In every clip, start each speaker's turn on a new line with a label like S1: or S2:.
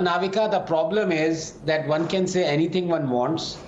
S1: Navika, the problem is that one can say anything one wants,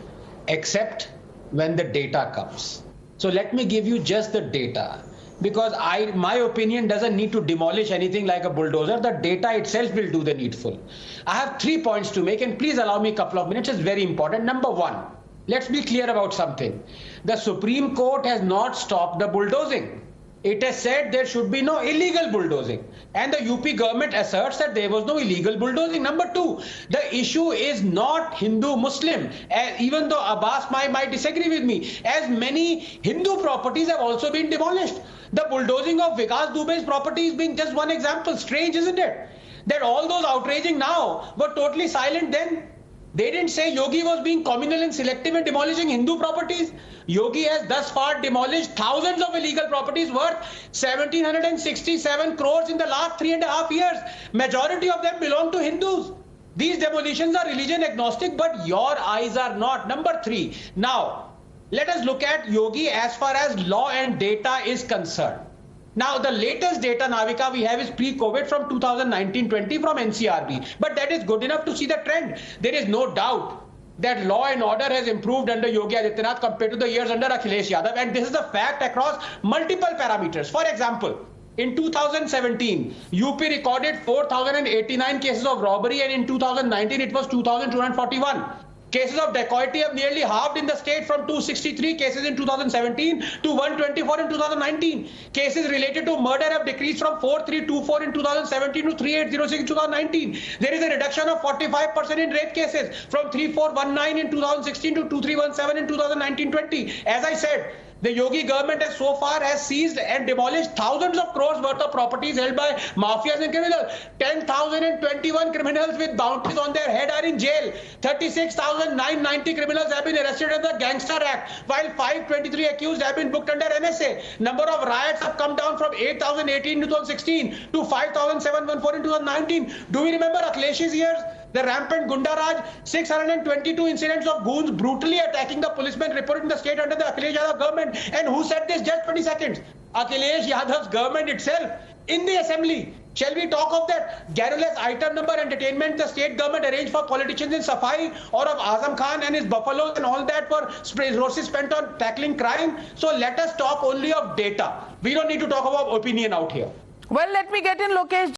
S1: except when the data comes. So let me give you just the data, because my opinion doesn't need to demolish anything like a bulldozer. The data itself will do the needful. I have 3 points to make, and please allow me a couple of minutes. It's very important. Number one, let's be clear about something. The Supreme Court has not stopped the bulldozing. It has said there should be no illegal bulldozing, and the UP government asserts that there was no illegal bulldozing. Number two, the issue is not Hindu-Muslim, even though Abbas might disagree with me, as many Hindu properties have also been demolished. The bulldozing of Vikas Dubey's property is being just one example. Strange, isn't it? That all those outraging now were totally silent then. They didn't say Yogi was being communal and selective in demolishing Hindu properties. Yogi has thus far demolished thousands of illegal properties worth 1,767 crores in the last 3.5 years. Majority of them belong to Hindus. These demolitions are religion agnostic, but your eyes are not. Number three. Now, let us look at Yogi as far as law and data is concerned. Now, the latest data, Navika, we have is pre-COVID from 2019-20 from NCRB. But that is good enough to see the trend. There is no doubt that law and order has improved under Yogi Adityanath compared to the years under Akhilesh Yadav. And this is a fact across multiple parameters. For example, in 2017, UP recorded 4,089 cases of robbery, and in 2019, it was 2,241. Cases of dacoity have nearly halved in the state from 263 cases in 2017 to 124 in 2019. Cases related to murder have decreased from 4,324 in 2017 to 3,806 in 2019. There is a reduction of 45% in rape cases from 3,419 in 2016 to 2,317 in 2019-20. As I said, the Yogi government has so far seized and demolished thousands of crores worth of properties held by mafias and criminals. 10,021 criminals with bounties on their head are in jail. 36,990 criminals have been arrested under the Gangster Act, while 523 accused have been booked under NSA. Number of riots have come down from 8,018 in 2016 to 5,714 in 2019. Do we remember Akhilesh's years? The rampant Gundaraj, 622 incidents of goons brutally attacking the policemen reported in the state under the Akhilesh Yadav government. And who said this? Just 20 seconds. Akhilesh Yadav's government itself in the assembly. Shall we talk of that garrulous item number entertainment the state government arranged for politicians in Safai, or of Azam Khan and his buffaloes and all that for resources spent on tackling crime? So let us talk only of data. We don't need to talk about opinion out here.
S2: Well, let me get in Lokesh.